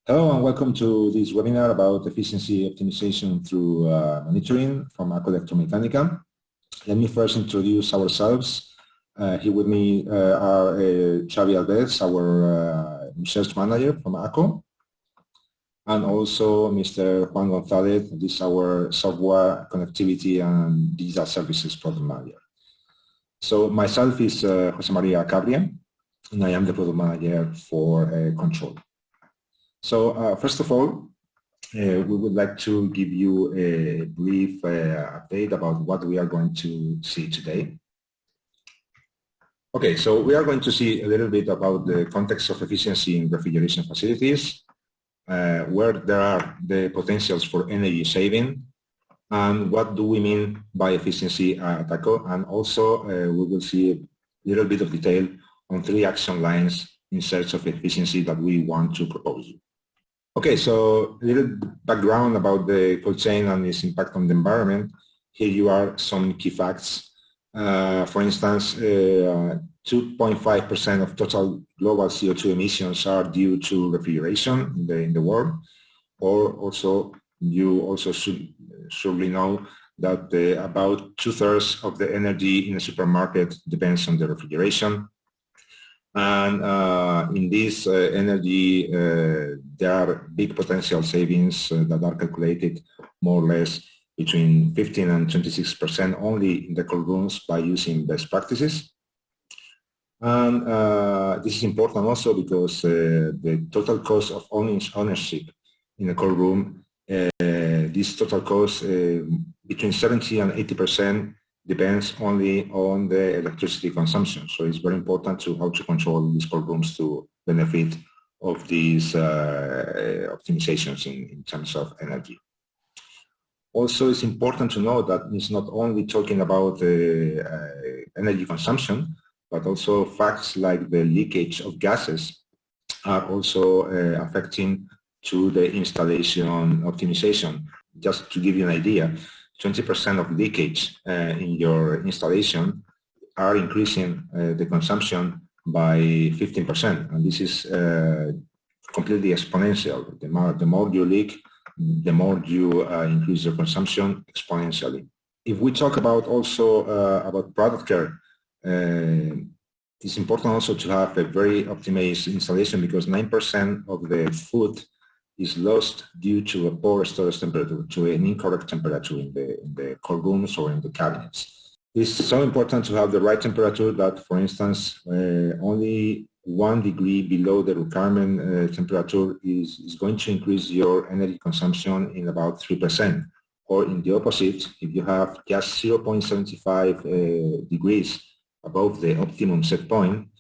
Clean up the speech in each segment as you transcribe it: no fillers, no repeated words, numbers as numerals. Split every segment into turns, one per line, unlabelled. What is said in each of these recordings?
Hello and welcome to this webinar about efficiency optimization through monitoring from AKONET.Cloud. Let me first introduce ourselves. Here with me are Xavi Alves, our research manager from AKO, and also Mr. Juan Gonzalez, this is our software connectivity and digital services product manager. So myself is Jose Maria Cabria, and I am the product manager for control. So first of all, we would like to give you a brief update about what we are going to see today. Okay, so we are going to see a little bit about the context of efficiency in refrigeration facilities, where there are the potentials for energy saving, and what do we mean by efficiency at AKO, and also we will see a little bit of detail on 3 action lines in search of efficiency that we want to propose. Okay, so a little background about the cold chain and its impact on the environment. Here you are some key facts. For instance, 2.5% of total global CO2 emissions are due to refrigeration in the world. Or also, you also should surely know that about 2/3 of the energy in a supermarket depends on the refrigeration. And in this energy, there are big potential savings that are calculated more or less between 15 and 26% only in the cold rooms by using best practices. And this is important also because the total cost of ownership in a cold room, this total cost between 70 and 80% depends only on the electricity consumption. So it's very important to how to control these cold rooms to benefit of these optimizations in terms of energy. Also, it's important to know that it's not only talking about energy consumption, but also facts like the leakage of gases are also affecting to the installation optimization. Just to give you an idea, 20% of leakage in your installation are increasing the consumption by 15%, and this is completely exponential. The more you leak, the more you increase your consumption exponentially. If we talk about also about product care, it's important also to have a very optimized installation because 9% of the food is lost due to a poor storage temperature, to an incorrect temperature in the cold rooms or in the cabinets. It's so important to have the right temperature that, for instance, only 1 degree below the requirement temperature is going to increase your energy consumption in about 3%. Or in the opposite, if you have just 0.75 degrees above the optimum set point,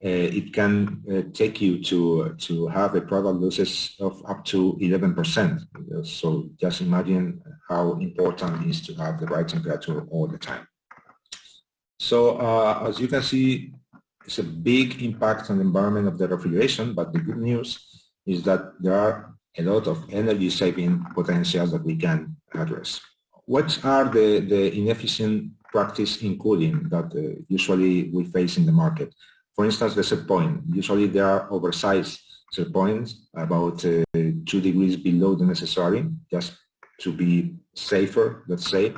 it can take you to have a product losses of up to 11%. So just imagine how important it is to have the right temperature all the time. So as you can see, it's a big impact on the environment of the refrigeration, but the good news is that there are a lot of energy saving potential that we can address. What are the inefficient practice in cooling that usually we face in the market? For instance, the set point. Usually there are oversized set points, about 2 degrees below the necessary, just to be safer, let's say.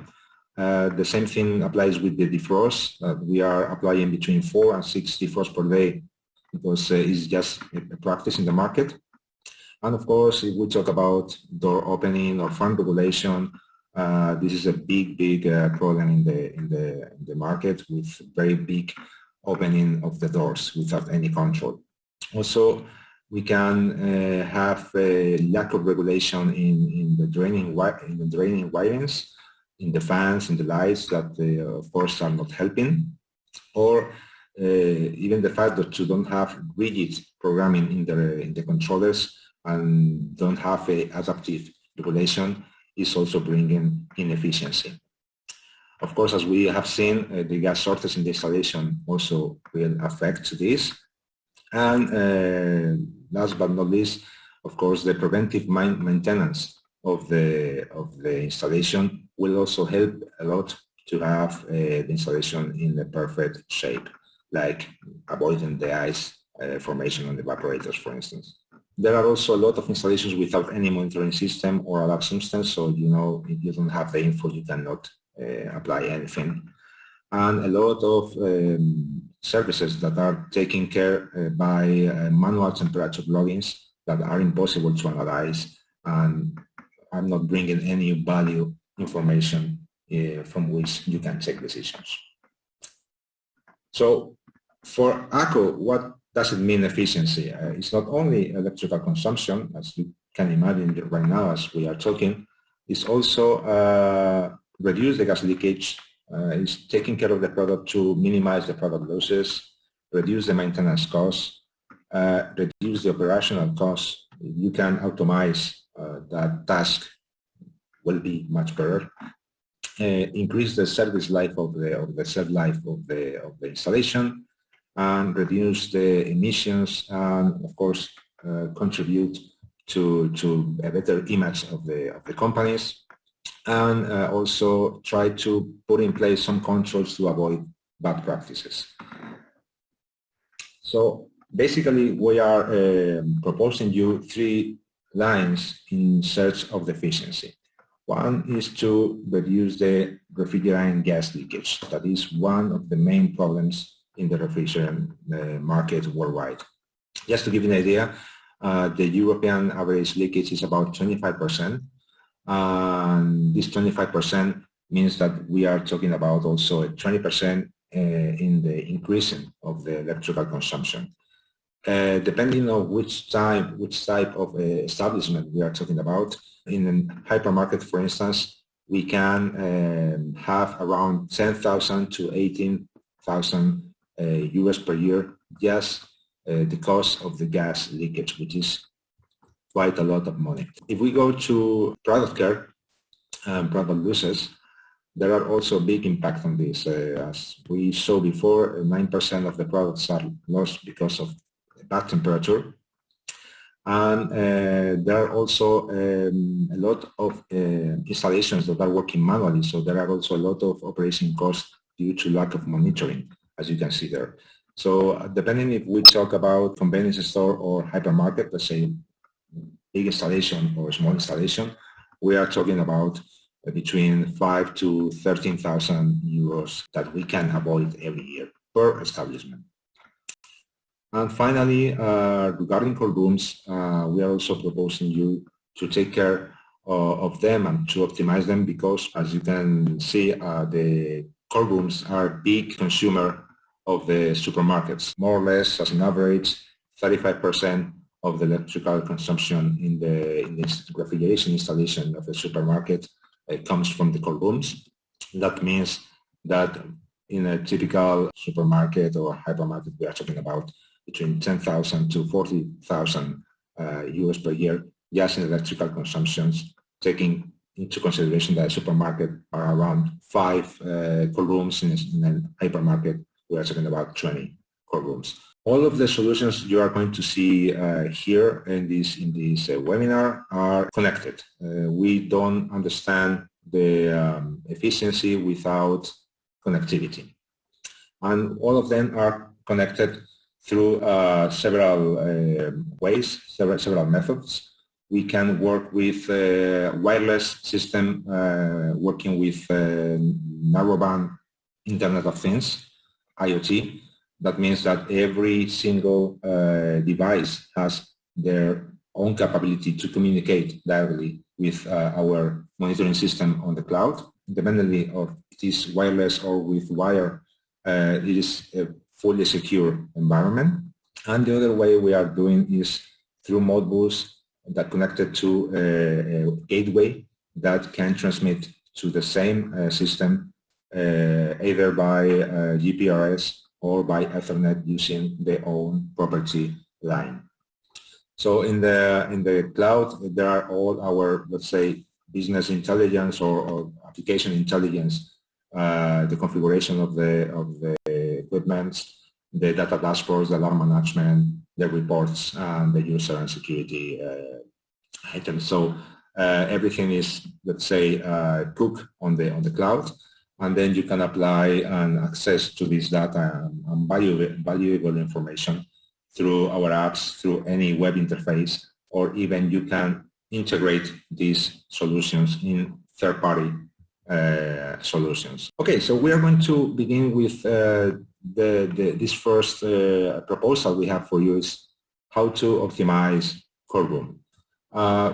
The same thing applies with the defrost. We are applying between 4 and 6 defrosts per day because it's just a practice in the market. And of course, if we talk about door opening or fan regulation, this is a big problem in the market with very big opening of the doors without any control. Also, we can have a lack of regulation in the draining wirings, in the fans, in the lights that of course are not helping, or even the fact that you don't have rigid programming in the controllers and don't have a adaptive regulation is also bringing inefficiency. Of course, as we have seen, the gas shortage in the installation also will affect this. And last but not least, of course, the preventive maintenance of the installation will also help a lot to have the installation in the perfect shape, like avoiding the ice formation on the evaporators, for instance. There are also a lot of installations without any monitoring system or alarm system, so you know if you don't have the info, you cannot apply anything. And a lot of services that are taken care by manual temperature logins that are impossible to analyze, and I'm not bringing any value information from which you can take decisions. So for AKO, what does it mean efficiency? It's not only electrical consumption, as you can imagine right now as we are talking, it's also reduce the gas leakage, it's taking care of the product to minimize the product losses, reduce the maintenance costs, reduce the operational costs. You can automate that task will be much better. Increase the service life of the shelf life of the installation, and reduce the emissions, and of course contribute to a better image of the companies, and also try to put in place some controls to avoid bad practices. So basically we are proposing you 3 lines in search of the efficiency. One is to reduce the refrigerant gas leakage. That is one of the main problems in the refrigerant market worldwide. Just to give you an idea, the European average leakage is about 25%. And this 25% means that we are talking about also a 20% in the increasing of the electrical consumption. Depending on which type of establishment we are talking about, in a hypermarket, for instance, we can have around 10,000 to 18,000 euros per year, just the cost of the gas leakage, which is quite a lot of money. If we go to product care and product losses, there are also big impact on this. As we saw before, 9% of the products are lost because of bad temperature. And there are also a lot of installations that are working manually, so there are also a lot of operation costs due to lack of monitoring, as you can see there. So depending if we talk about convenience store or hypermarket, let's say big installation or small installation, we are talking about between 5,000 to 13,000 euros that we can avoid every year per establishment. And finally, regarding cold rooms, we are also proposing you to take care of them and to optimize them, because as you can see, the cold rooms are big consumer of the supermarkets. More or less, as an average, 35% of the electrical consumption in the refrigeration installation of the supermarket comes from the cold rooms. That means that in a typical supermarket or hypermarket, we are talking about between 10,000 to 40,000 euros per year just in electrical consumptions, taking into consideration that a supermarket are around 5 cold rooms. In a hypermarket, we are talking about 20 cold rooms. All of the solutions you are going to see here in this webinar are connected. We don't understand the efficiency without connectivity. And all of them are connected through several ways, several methods. We can work with wireless system, working with narrowband Internet of Things, IoT. That means that every single device has their own capability to communicate directly with our monitoring system on the cloud. Independently of this wireless or with wire, it is a fully secure environment. And the other way we are doing is through Modbus that connected to a gateway that can transmit to the same system either by GPRS or by Ethernet using their own property line. So in the cloud, there are all our, let's say, business intelligence or application intelligence, the configuration of the equipment, the data dashboards, the alarm management, the reports, and the user and security items. So everything is, let's say, cooked on the cloud, and then you can apply and access to this data and valuable information through our apps, through any web interface, or even you can integrate these solutions in third-party solutions. Okay, so we are going to begin with this first proposal we have for you is how to optimize cold room.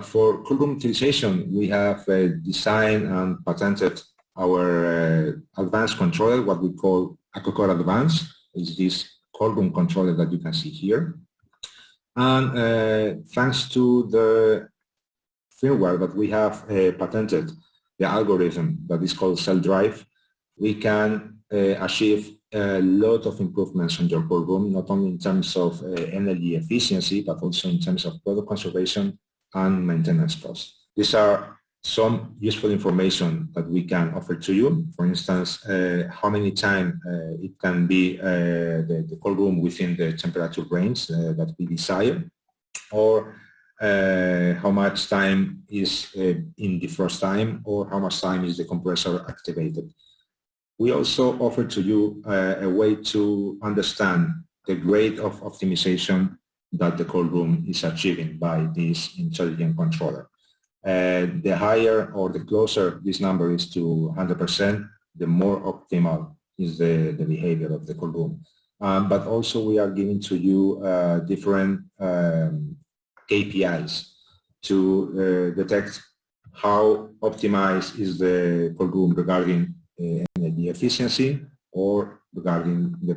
For cold room utilization, we have designed and patented our advanced controller, what we call AKOCORE Advanced, is this cold room controller that you can see here. And thanks to the firmware that we have patented, the algorithm that is called cell drive, we can achieve a lot of improvements on your cold room, not only in terms of energy efficiency, but also in terms of product conservation and maintenance costs. These are some useful information that we can offer to you. For instance, how many times it can be the cold room within the temperature range that we desire, or how much time is in defrost time, or how much time is the compressor activated. We also offer to you a way to understand the grade of optimization that the cold room is achieving by this intelligent controller. The higher or the closer this number is to 100%, the more optimal is the behavior of the cold room. But also we are giving to you different KPIs to detect how optimized is the cold room regarding energy efficiency, or regarding the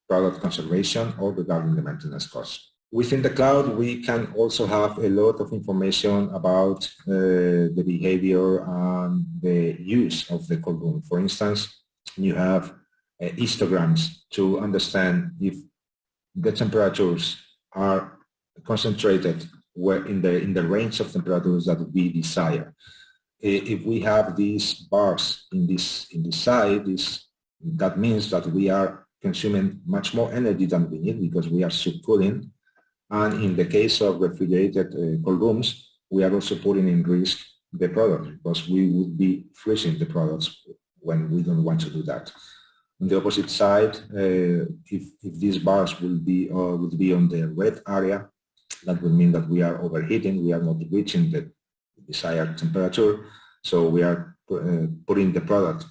product conservation, or regarding the maintenance costs. Within the cloud, we can also have a lot of information about the behavior and the use of the cold room. For instance, you have histograms to understand if the temperatures are concentrated in the range of temperatures that we desire. If we have these bars in this side, that means that we are consuming much more energy than we need because we are subcooling. And in the case of refrigerated cold rooms, we are also putting in risk the product because we would be freezing the products when we don't want to do that. On the opposite side, if these bars will be on the red area, that would mean that we are overheating, we are not reaching the desired temperature, so we are putting the product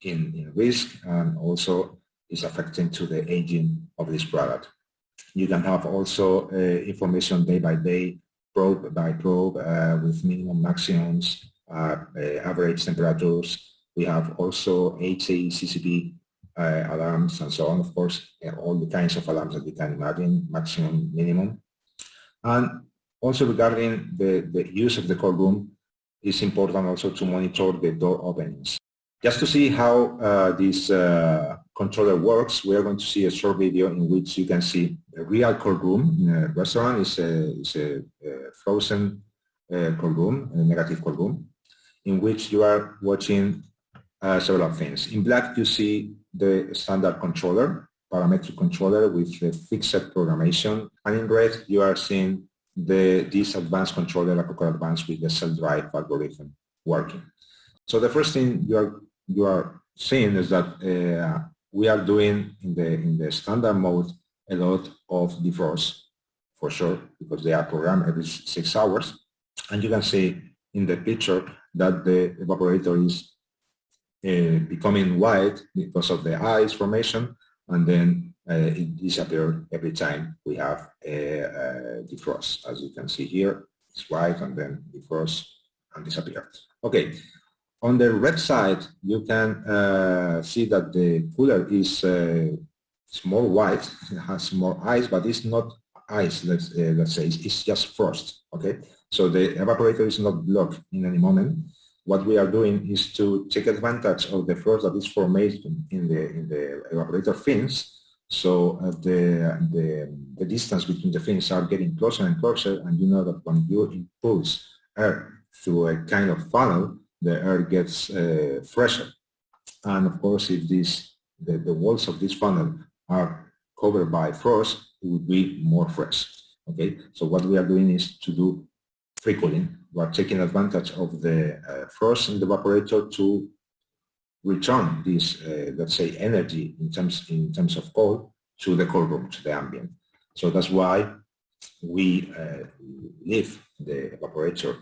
in risk, and also is affecting to the aging of this product. You can have also information day by day, probe by probe, with minimum maximums, average temperatures. We have also HA, CCP alarms and so on, of course, all the kinds of alarms that you can imagine, maximum, minimum. And also regarding the use of the cold room, it's important also to monitor the door openings. Just to see how this controller works, we are going to see a short video in which you can see a real cold room in a restaurant. It's a frozen cold room, a negative cold room, in which you are watching several things. In black, you see the standard controller, parametric controller with a fixed programmation, and in red, you are seeing this advanced controller, AKOCORE Advanced, with the cell drive algorithm working. So the first thing you are seeing is that we are doing in the standard mode a lot of defrost, for sure, because they are programmed every 6 hours. And you can see in the picture that the evaporator is becoming white because of the ice formation, and then it disappears every time we have a defrost. As you can see here, it's white and then defrost and disappear. Okay. On the red side, you can see that the cooler is more white, it has more ice, but it's not ice, let's say, it's just frost, okay? So the evaporator is not blocked in any moment. What we are doing is to take advantage of the frost that is formed in the evaporator fins. So the distance between the fins are getting closer and closer, and you know that when you impulse air through a kind of funnel, the air gets fresher. And of course, if the walls of this funnel are covered by frost, it would be more fresh. Okay, so what we are doing is to do free cooling. We are taking advantage of the frost in the evaporator to return this, let's say, energy in terms of cold to the cold room, to the ambient. So that's why we leave the evaporator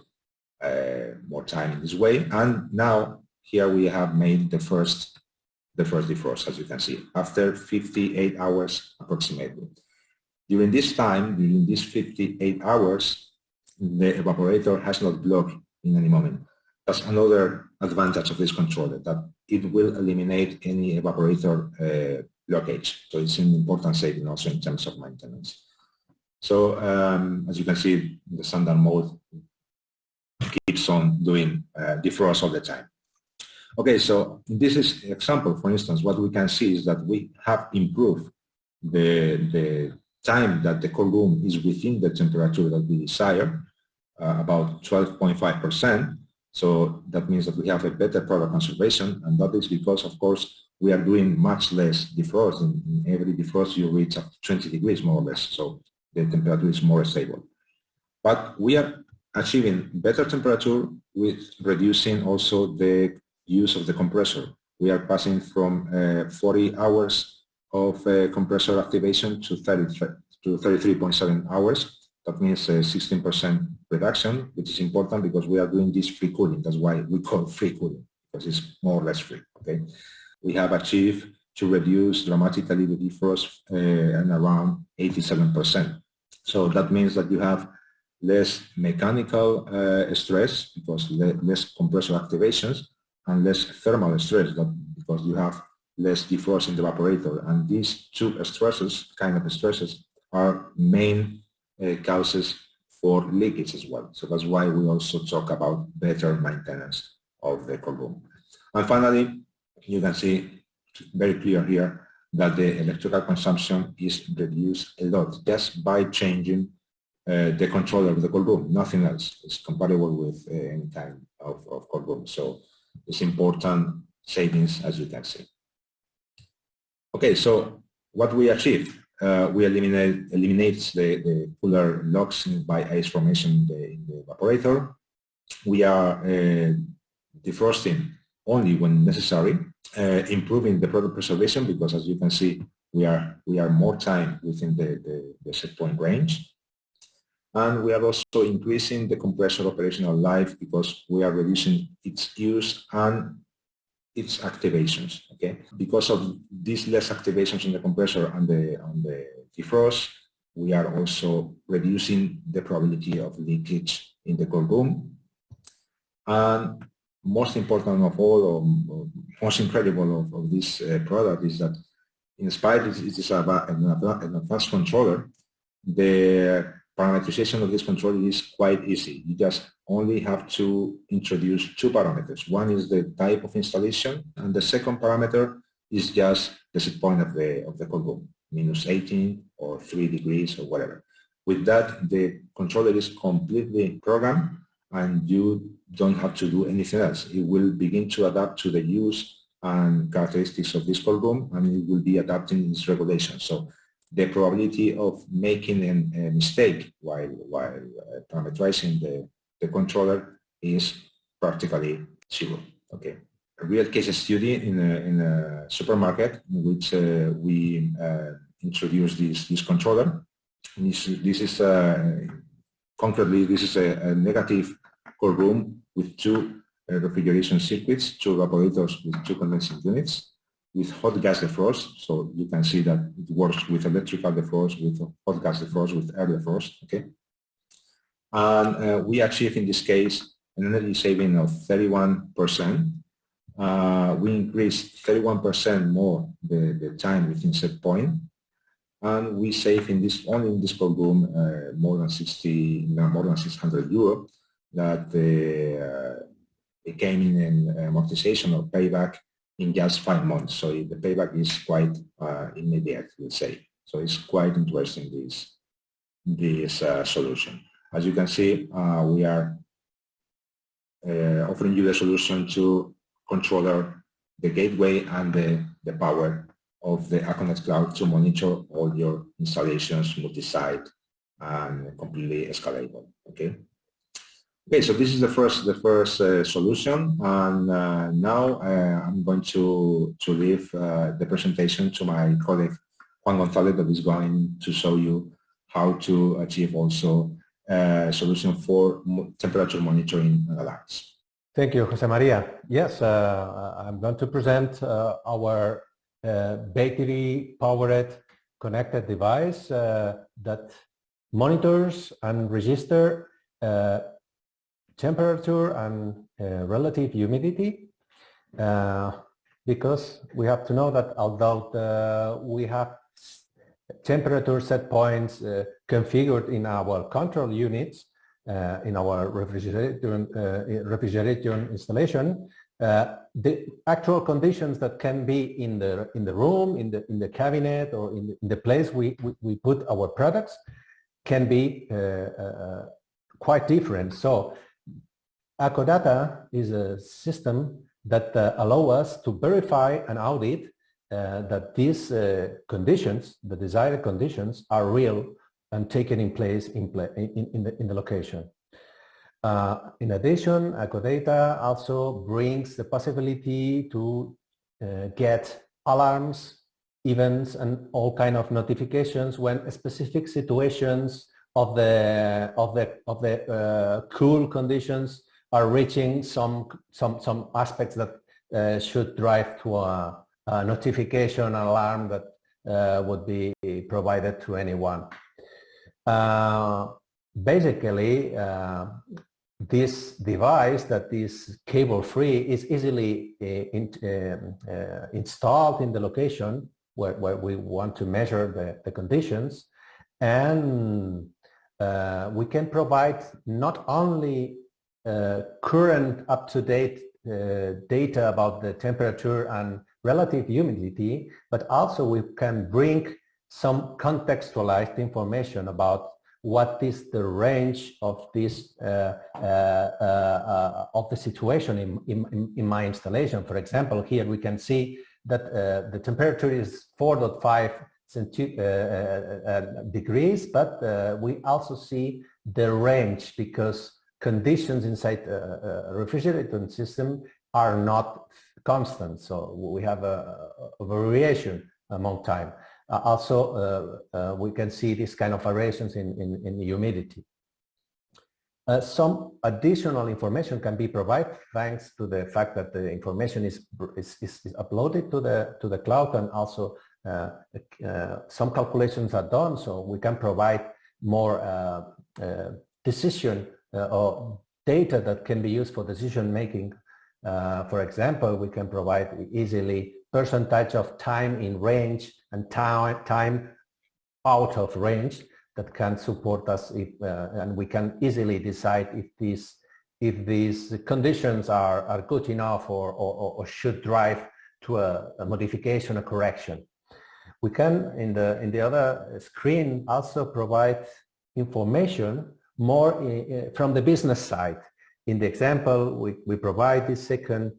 more time in this way. And now here we have made the first defrost, as you can see, after 58 hours approximately. During this time, during these 58 hours, the evaporator has not blocked in any moment. That's another advantage of this controller, that it will eliminate any evaporator blockage. So it's an important saving also in terms of maintenance. So as you can see, the standard mode keeps on doing defrost all the time. Okay, so in this example, for instance, what we can see is that we have improved the time that the cold room is within the temperature that we desire, about 12.5%. So that means that we have a better product conservation, and that is because, of course, we are doing much less defrost. In every defrost, you reach up to 20 degrees more or less, so the temperature is more stable. But we are achieving better temperature with reducing also the use of the compressor. We are passing from 40 hours of compressor activation to 33.7 hours. That means a 16% reduction, which is important because we are doing this free cooling. That's why we call it free cooling, because it's more or less free. Okay, we have achieved to reduce dramatically the defrost and around 87%. So that means that you have less mechanical stress because less compressor activations, and less thermal stress because you have less defrost in the evaporator. And these two stresses, are main causes for leakage as well. So that's why we also talk about better maintenance of the cold room. And finally, you can see very clear here that the electrical consumption is reduced a lot just by changing the controller of the cold room. Nothing else is compatible with any kind of cold room. So it's important savings, as you can see. Okay, so what we achieve, we eliminate the cooler locks by ice formation in the evaporator. We are defrosting only when necessary, improving the product preservation because, as you can see, we are more time within the set point range. And we are also increasing the compressor operational life because we are reducing its use and its activations. Okay, because of these less activations in the compressor and the defrost, we are also reducing the probability of leakage in the cold room. And most important of all, or most incredible of this product is that, in spite it is an advanced controller, the parameterization of this controller is quite easy. You just only have to introduce two parameters. One is the type of installation, and the second parameter is just the set point of the cold room, -18 or 3 degrees or whatever. With that, the controller is completely programmed, and you don't have to do anything else. It will begin to adapt to the use and characteristics of this cold room, and it will be adapting its regulation. So the probability of making a mistake while parameterizing the controller is practically zero. Okay, a real case study in a supermarket in which we introduced this controller. This is concretely, this is a negative cold room with two refrigeration circuits, two evaporators with two condensing units, with hot gas defrost. So you can see that it works with electrical defrost, with hot gas defrost, with air defrost. Okay, and we achieve in this case an energy saving of 31%. We increased 31% more the time within set point, and we save in this only in this cold room more than 600 euro. That it came in an amortization or payback in just 5 months. So the payback is quite immediate, let's say. So it's quite interesting, this solution. As you can see, we are offering you the solution to controller the gateway and the power of the AKONET.Cloud to monitor all your installations, multi-site, and completely scalable. Okay. Okay, so this is the first solution, and now I'm going to leave the presentation to my colleague Juan Gonzalez, that is going to show you how to achieve also a solution for temperature monitoring alarms.
Thank you, Jose Maria. Yes, I'm going to present our battery-powered connected device that monitors and registers temperature and relative humidity, because we have to know that although we have temperature set points configured in our control units, in our refrigeration installation, the actual conditions that can be in the room, in the cabinet, or in the place we put our products can be quite different. So AKODATA is a system that allows us to verify and audit that these conditions, the desired conditions, are real and taken in place in the location. In addition, AKODATA also brings the possibility to get alarms, events, and all kind of notifications when specific situations of the cool conditions are reaching some aspects that should drive to a notification alarm that would be provided to anyone. Basically, this device that is cable-free is easily installed in the location where we want to measure the conditions, and we can provide not only current up-to-date data about the temperature and relative humidity, but also we can bring some contextualized information about what is the range of this of the situation in my installation. For example, here we can see that the temperature is 4.5 degrees, but we also see the range because conditions inside a refrigerator system are not constant, so we have a variation among time. Also, we can see this kind of variations in humidity. Some additional information can be provided thanks to the fact that the information is uploaded to the cloud, and also some calculations are done, so we can provide more decision or data that can be used for decision making. For example, we can provide easily percentage of time in range and time out of range that can support us if, and we can easily decide if these conditions are good enough or should drive to a modification or correction. We can in the other screen also provide information more from the business side. In the example we provide this second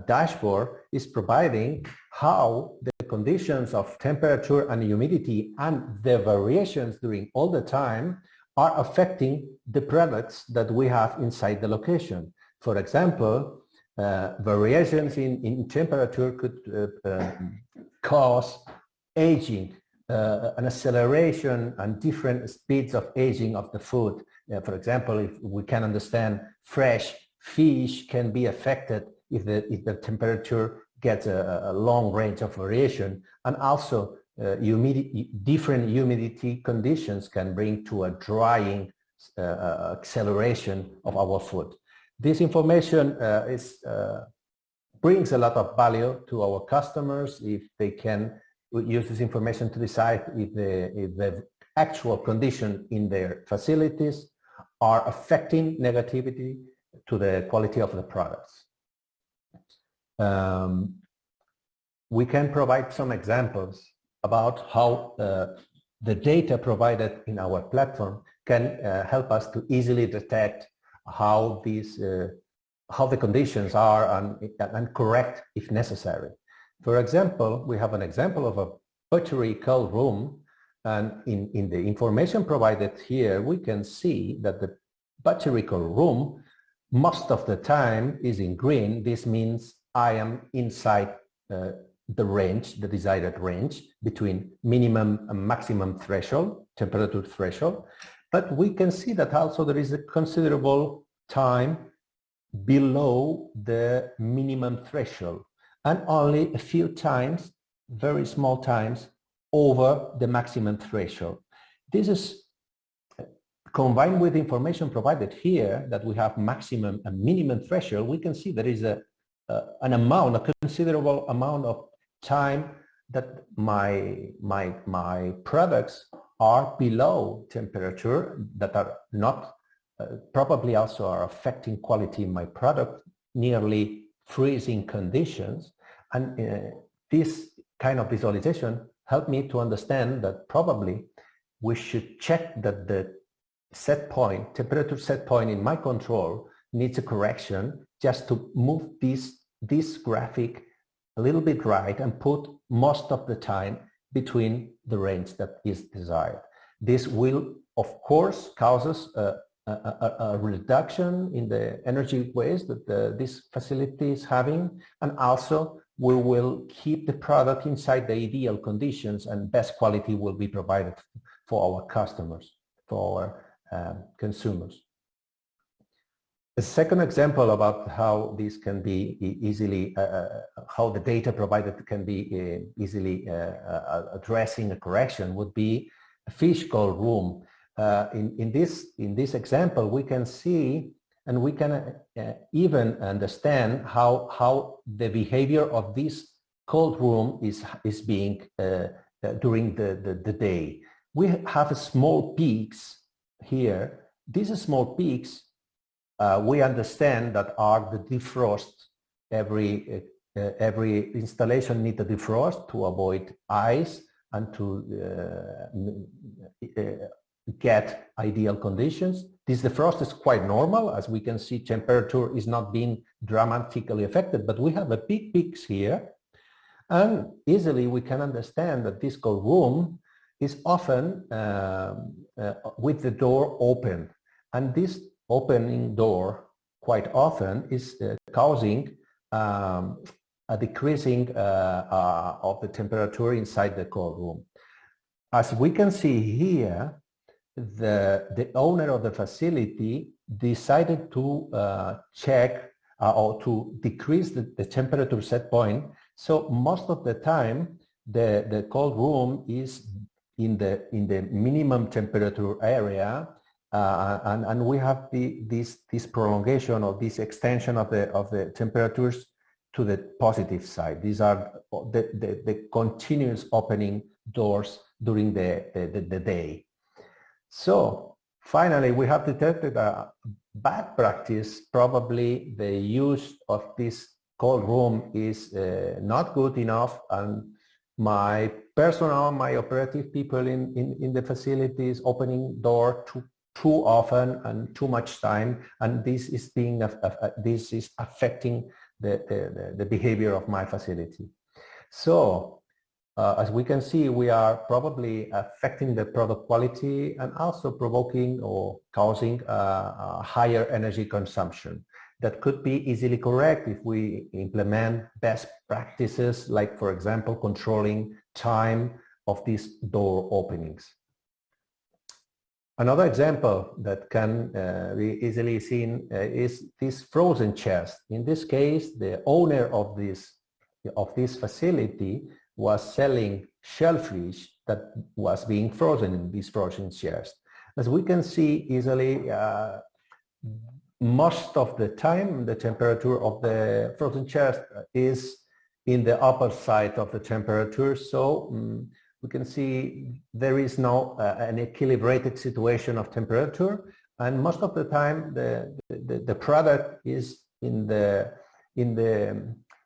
dashboard is providing how the conditions of temperature and humidity and the variations during all the time are affecting the products that we have inside the location. For example, variations in temperature could cause aging, an acceleration and different speeds of aging of the food. For example, if we can understand fresh fish can be affected if the temperature gets a long range of variation, and also different humidity conditions can bring to a drying acceleration of our food. This information brings a lot of value to our customers if they can use this information to decide if the actual condition in their facilities are affecting negativity to the quality of the products. We can provide some examples about how the data provided in our platform can help us to easily detect how the conditions are and correct if necessary. For example, we have an example of a battery cold room, and in the information provided here we can see that the battery cold room most of the time is in green. This means I am inside the range, the desired range between minimum and maximum threshold, temperature threshold. But we can see that also there is a considerable time below the minimum threshold and only a few times, very small times, over the maximum threshold. This is combined with information provided here that we have maximum and minimum threshold. We can see there is a considerable amount of time that my products are below temperature, that are not probably also are affecting quality in my product, nearly freezing conditions. And this kind of visualization helped me to understand that probably we should check that the set point, temperature set point in my control needs a correction, just to move this graphic a little bit right and put most of the time between the range that is desired. This will, of course, causes a reduction in the energy waste that this facility is having, and also we will keep the product inside the ideal conditions, and best quality will be provided for our customers, for our consumers. A second example about how this can be easily, how the data provided can be easily addressing a correction would be a fish cold room. In this example, we can see and we can even understand how the behavior of this cold room is being during the day. We have small peaks here. These small peaks we understand that are the defrost. Every installation needs a defrost to avoid ice and to get ideal conditions. This defrost is quite normal. As we can see, temperature is not being dramatically affected, but we have a big peaks here, and easily we can understand that this cold room is often with the door open, and this opening door quite often is causing a decreasing of the temperature inside the cold room. As we can see here, the owner of the facility decided to check or to decrease the temperature set point. So most of the time, the cold room is in the minimum temperature area, and we have this prolongation or this extension of the temperatures to the positive side. These are the continuous opening doors during the day. So finally, we have detected a bad practice. Probably the use of this cold room is not good enough, and my personnel, my operative people in the facilities opening door too often and too much time, and this is affecting the behavior of my facility. So as we can see, we are probably affecting the product quality and also provoking or causing a higher energy consumption that could be easily corrected if we implement best practices, like, for example, controlling time of these door openings. Another example that can be easily seen is this frozen chest. In this case, the owner of this facility was selling shellfish that was being frozen in this frozen chest. As we can see easily, most of the time the temperature of the frozen chest is in the upper side of the temperature. So we can see there is now an equilibrated situation of temperature, and most of the time the product is in the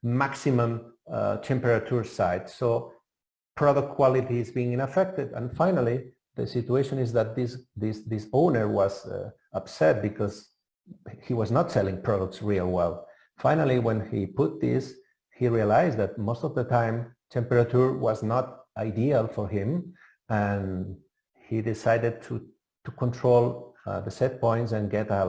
maximum temperature side. So product quality is being affected. And finally, the situation is that this owner was upset because he was not selling products real well. Finally, when he put this, he realized that most of the time temperature was not ideal for him, and he decided to control the set points and get a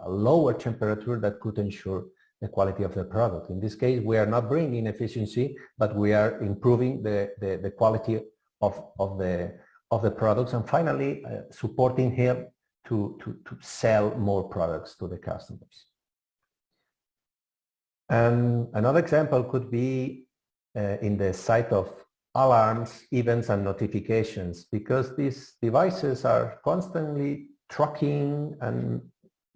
lower temperature that could ensure the quality of the product. In this case, we are not bringing efficiency, but we are improving the quality of the products, and finally supporting him to sell more products to the customers. And another example could be in the side of alarms, events, and notifications, because these devices are constantly tracking and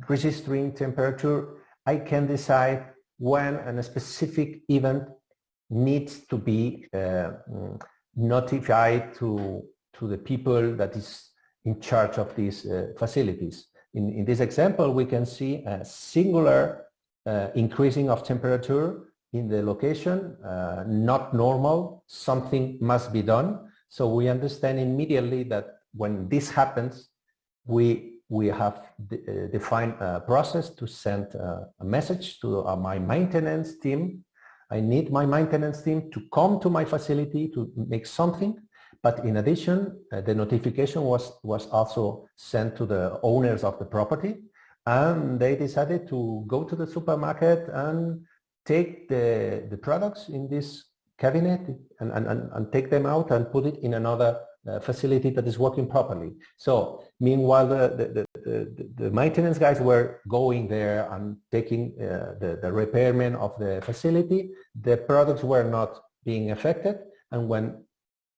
registering temperature. I can decide when a specific event needs to be notified to the people that is in charge of these facilities. In this example, we can see a singular increasing of temperature in the location, not normal, something must be done. So we understand immediately that when this happens, we have defined a process to send a message to my maintenance team. I need my maintenance team to come to my facility to make something. But in addition, the notification was also sent to the owners of the property, and they decided to go to the supermarket and take the products in this cabinet and take them out and put it in another facility that is working properly. So meanwhile, the maintenance guys were going there and taking the repairman of the facility. The products were not being affected, and when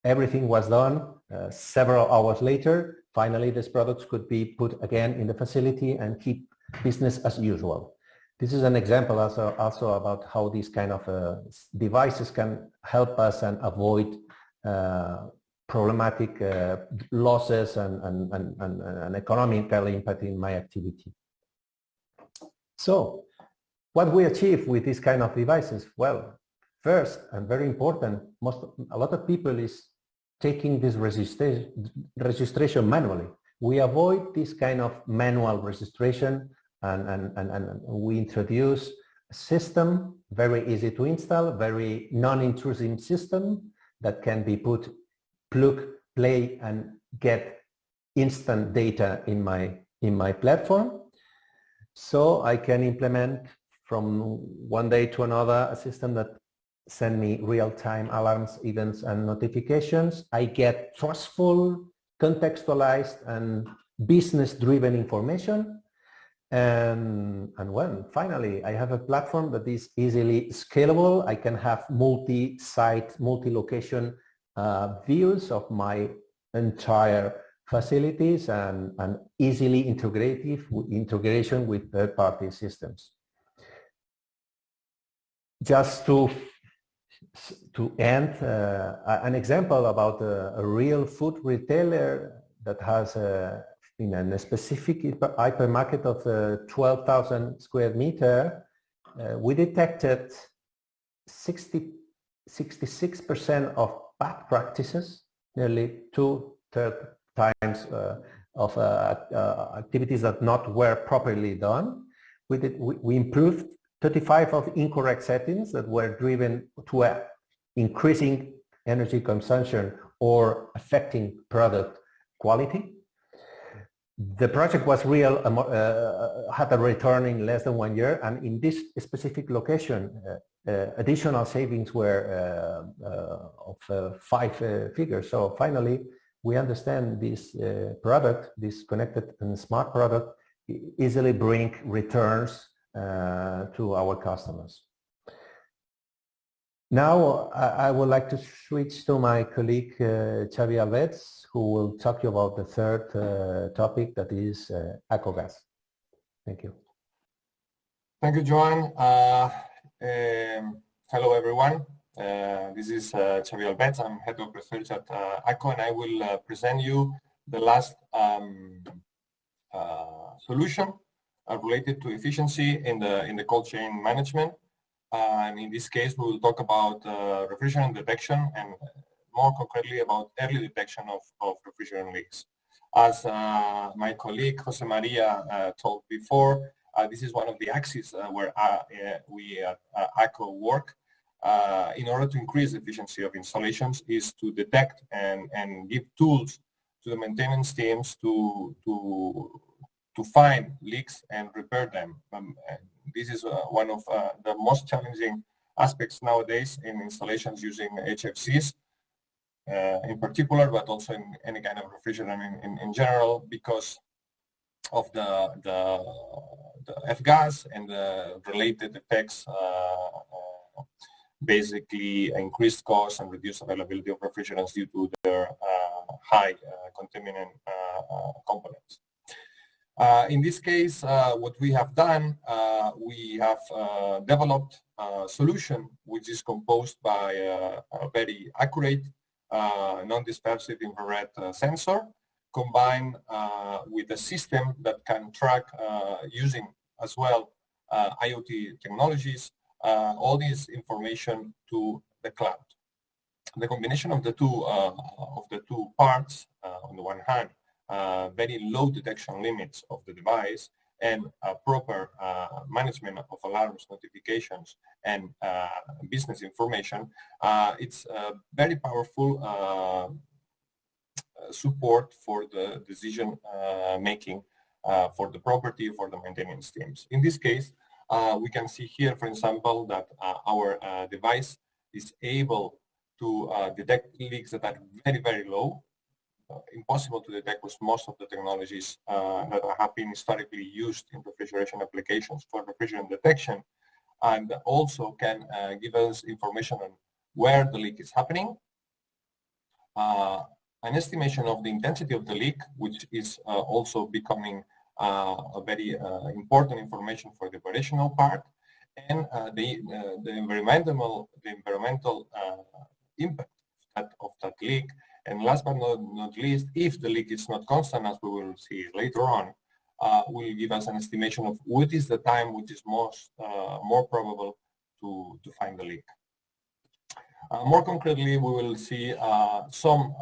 everything was done, several hours later, finally these products could be put again in the facility and keep business as usual. This is an example also about how these kind of devices can help us and avoid problematic losses and economical impact in my activity. So what we achieve with this kind of devices? Well, first, and very important, a lot of people is taking this registration manually. We avoid this kind of manual registration, and we introduce a system, very easy to install, very non-intrusive system that can be put, plug, play, and get instant data in my platform. So I can implement from one day to another a system that send me real-time alarms, events, and notifications. I get trustful, contextualized, and business-driven information. And when finally I have a platform that is easily scalable, I can have multi-site, multi-location views of my entire facilities and easily integration with third-party systems. Just to end, an example about a real food retailer that has in a specific hypermarket of 12,000 square meter, we detected 66% of bad practices, nearly 2/3 times of activities that were properly done. We improved 35 of incorrect settings that were driven to increasing energy consumption or affecting product quality. The project was real, had a return in less than 1 year, and in this specific location, additional savings were of 5 figures. So finally, we understand this product, this connected and smart product, easily bring returns to our customers. Now, I would like to switch to my colleague, Xavi Alves, who will talk to you about the third topic, that is AKOGAS. Thank you.
Thank you, Joan. Hello, everyone. This is Xavi Alves. I'm head of research at AKO, and I will present you the last solution related to efficiency in the cold chain management. And in this case, we will talk about refrigerant detection and more concretely about early detection of refrigerant leaks. As my colleague Jose Maria told before, this is one of the axes where we at AKO work in order to increase the efficiency of installations, is to detect and give tools to the maintenance teams to find leaks and repair them. this is one of the most challenging aspects nowadays in installations using HFCs in particular, but also in any kind of refrigerant in general, because of the F-gas and the related effects, basically increased costs and reduced availability of refrigerants due to their high contaminant components. In this case, what we have done, we have developed a solution which is composed by a very accurate non-dispersive infrared sensor combined with a system that can track using as well IoT technologies all this information to the cloud. The combination of the two parts, on the one hand, very low detection limits of the device and proper management of alarms, notifications, and business information, it's very powerful support for the decision making for the property, for the maintenance teams. In this case, we can see here, for example, that our device is able to detect leaks that are very, very low, impossible to detect with most of the technologies that have been historically used in refrigeration applications for refrigerant detection, and also can give us information on where the leak is happening, an estimation of the intensity of the leak, which is also becoming a very important information for the operational part, and the environmental impact of that leak. And last but not least, if the leak is not constant, as we will see later on, will give us an estimation of what is the time which is more probable to find the leak. More concretely, we will see some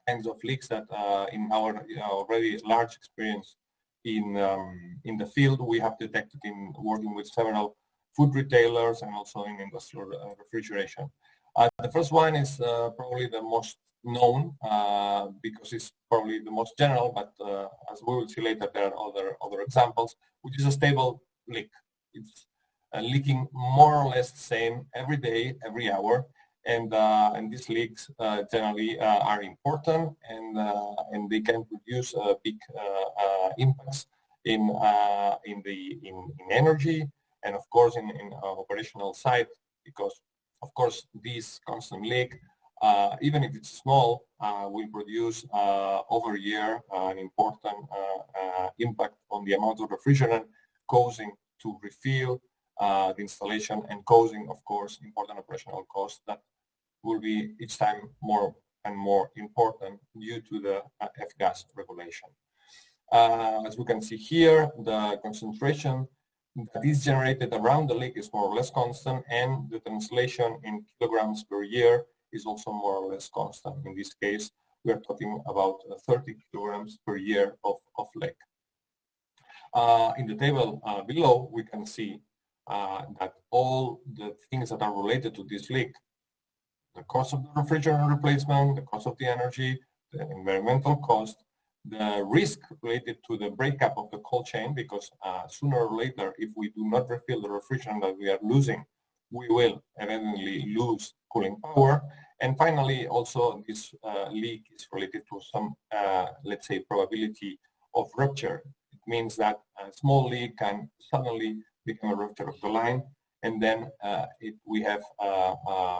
kinds of leaks that in our already large experience in the field we have detected in working with several food retailers and also in industrial refrigeration. The first one is probably the most known because it's probably the most general, but as we will see later, there are other examples, which is a stable leak. It's leaking more or less the same every day, every hour, and these leaks generally are important, and they can produce big impacts in energy, and of course in operational side, because of course this constant leak, even if it's small, will produce over a year an important impact on the amount of refrigerant, causing to refill the installation and causing, of course, important operational costs that will be each time more and more important due to the F-gas regulation. As we can see here, the concentration that is generated around the leak is more or less constant, and the translation in kilograms per year is also more or less constant. In this case, we are talking about 30 kilograms per year of leak. In the table below, we can see that all the things that are related to this leak, the cost of the refrigerant replacement, the cost of the energy, the environmental cost, the risk related to the breakup of the cold chain, because sooner or later, if we do not refill the refrigerant that we are losing, we will eventually lose cooling power. And finally, also this leak is related to some, let's say, probability of rupture. It means that a small leak can suddenly become a rupture of the line, and then we have a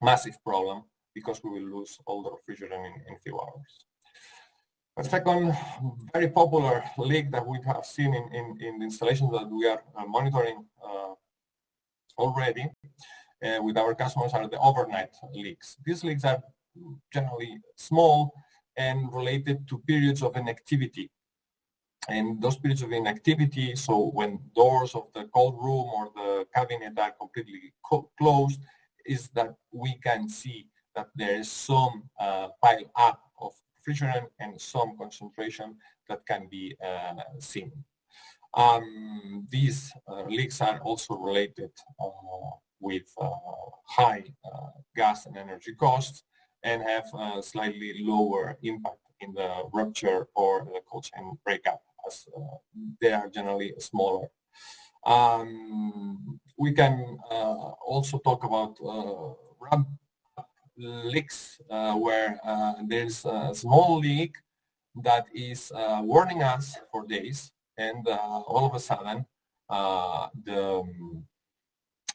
massive problem because we will lose all the refrigerant in a few hours. A second very popular leak that we have seen in the installations that we are monitoring already with our customers are the overnight leaks. These leaks are generally small and related to periods of inactivity. And those periods of inactivity, so when doors of the cold room or the cabinet are completely closed, is that we can see that there is some pile up of refrigerant and some concentration that can be seen. These leaks are also related with high gas and energy costs and have a slightly lower impact in the rupture or the cold chain breakup, as they are generally smaller. We can also talk about ramp leaks where there's a small leak that is warning us for days, and all of a sudden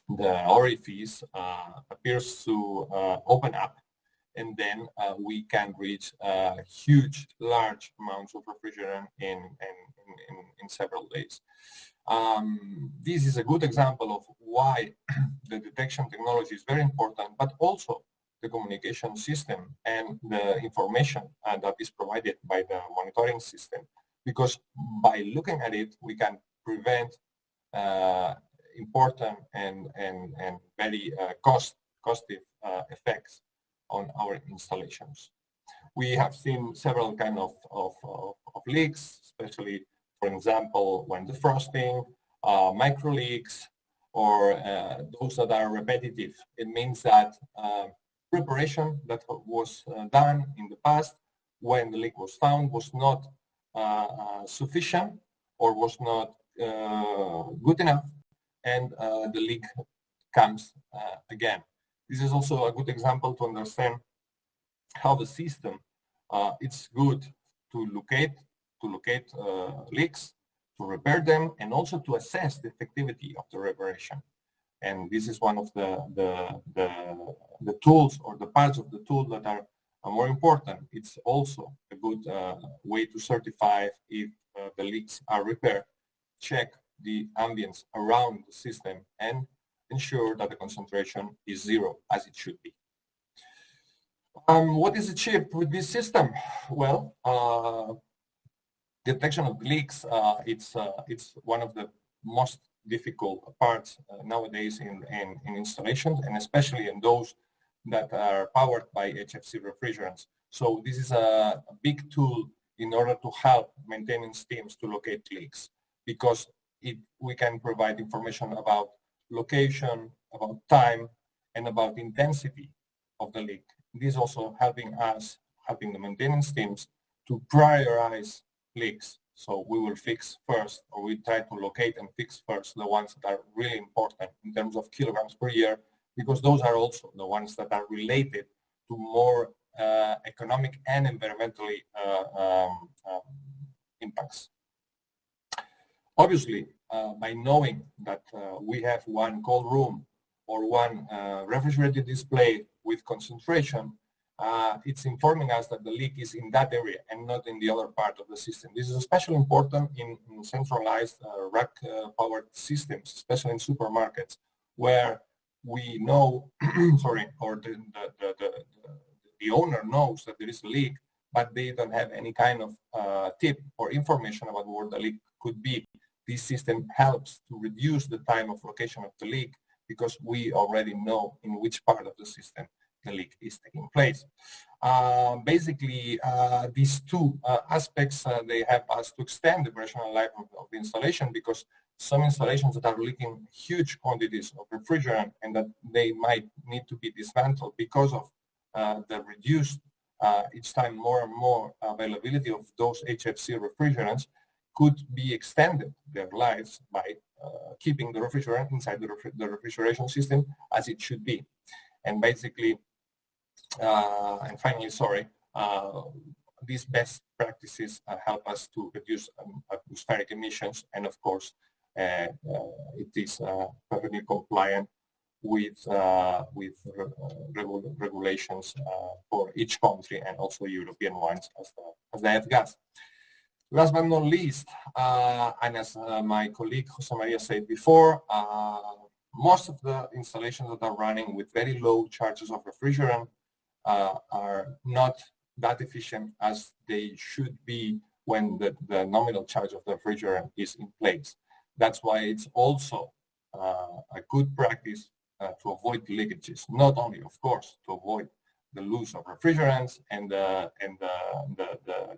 the orifice appears to open up, and then we can reach huge, large amounts of refrigerant in several days. This is a good example of why the detection technology is very important, but also the communication system and the information that is provided by the monitoring system. Because by looking at it, we can prevent important and very costly effects on our installations. We have seen several kinds of leaks, especially, for example, when defrosting, micro leaks, or those that are repetitive. It means that preparation that was done in the past when the leak was found was not sufficient or was not good enough, and the leak comes again. This is also a good example to understand how the system it's good to locate leaks, to repair them, and also to assess the effectivity of the reparation. And this is one of the tools or the parts of the tool that are more important. It's also a good way to certify if the leaks are repaired, check the ambience around the system, and ensure that the concentration is zero, as it should be. What is achieved with this system? Well, detection of leaks, it's one of the most difficult parts nowadays in installations, and especially in those that are powered by HFC refrigerants. So this is a big tool in order to help maintenance teams to locate leaks, because we can provide information about location, about time, and about intensity of the leak. This is also helping the maintenance teams to prioritize leaks. So we will fix first, or we try to locate and fix first the ones that are really important in terms of kilograms per year, because those are also the ones that are related to more economic and environmentally impacts. Obviously, by knowing that we have one cold room or one refrigerated display with concentration, it's informing us that the leak is in that area and not in the other part of the system. This is especially important in centralized rack-powered systems, especially in supermarkets, where we know, sorry, or the owner knows that there is a leak, but they don't have any kind of tip or information about where the leak could be. This system helps to reduce the time of location of the leak, because we already know in which part of the system the leak is taking place. Basically, these two aspects, they help us to extend the operational life of the installation, because some installations that are leaking huge quantities of refrigerant and that they might need to be dismantled because of the reduced each time more and more availability of those HFC refrigerants, could be extended their lives by keeping the refrigerant inside the refrigeration system as it should be. And basically, and finally, sorry, these best practices help us to reduce atmospheric emissions, and of course, it is perfectly compliant with regulations for each country, and also European ones as the F-gas. Last but not least, and as my colleague Jose Maria said before, most of the installations that are running with very low charges of refrigerant are not that efficient as they should be when the nominal charge of the refrigerant is in place. That's why it's also a good practice to avoid leakages, not only, of course, to avoid the loss of refrigerants and the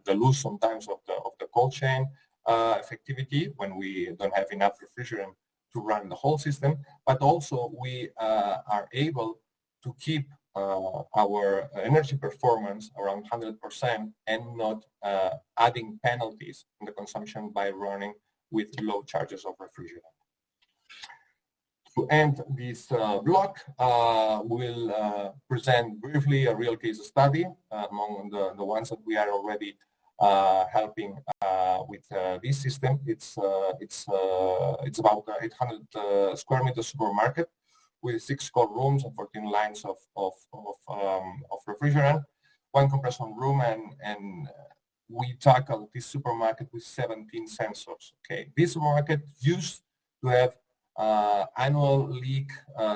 loss sometimes of the cold chain effectivity when we don't have enough refrigerant to run the whole system, but also we are able to keep our energy performance around 100% and not adding penalties in the consumption by running with low charges of refrigerant. To end this block, we'll present briefly a real case study among the ones that we are already helping with this system. It's about 800 square meter supermarket with 6 cold rooms and 14 lines of refrigerant, 1 compression room, and we tackle this supermarket with 17 sensors. Okay, this supermarket used to have annual leak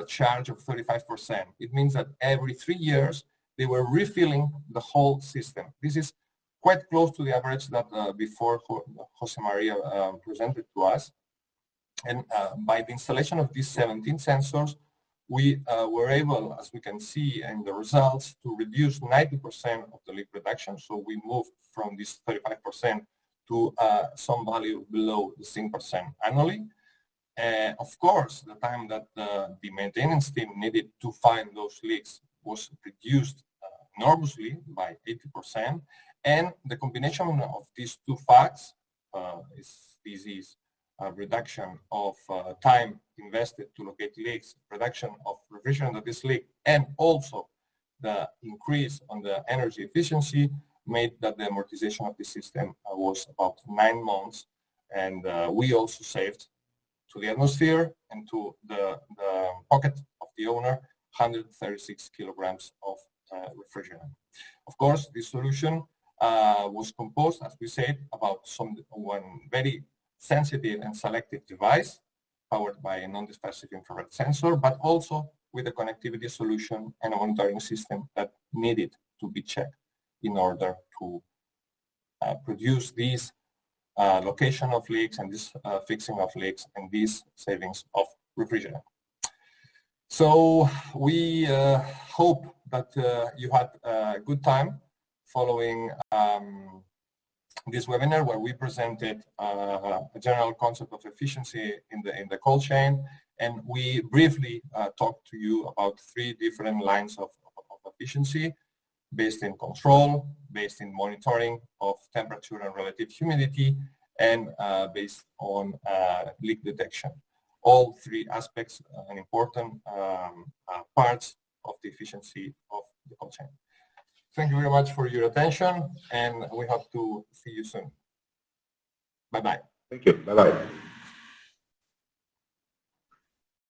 charge of 35%. It means that every 3 years they were refilling the whole system. This is quite close to the average that before Jose Maria presented to us. And by the installation of these 17 sensors, we were able, as we can see in the results, to reduce 90% of the leak reduction. So we moved from this 35% to some value below the 6% annually. Of course, the time that the maintenance team needed to find those leaks was reduced enormously by 80%. And the combination of these two facts is a reduction of time invested to locate leaks, reduction of refrigerant that is leaked, and also the increase on the energy efficiency made that the amortization of the system was about 9 months. And we also saved to the atmosphere and to the pocket of the owner 136 kilograms of refrigerant. Of course, this solution was composed, as we said, about one very sensitive and selective device powered by a non-dispersive infrared sensor, but also with a connectivity solution and a monitoring system that needed to be checked in order to produce these location of leaks and this fixing of leaks and these savings of refrigerant. So we hope that you had a good time following this webinar where we presented a general concept of efficiency in the cold chain, and we briefly talked to you about 3 different lines of efficiency based in control, based in monitoring of temperature and relative humidity, and based on leak detection. All 3 aspects and important parts of the efficiency of the cold chain. Thank you very much for your attention, and we hope to see you soon. Bye-bye.
Thank you. Bye-bye.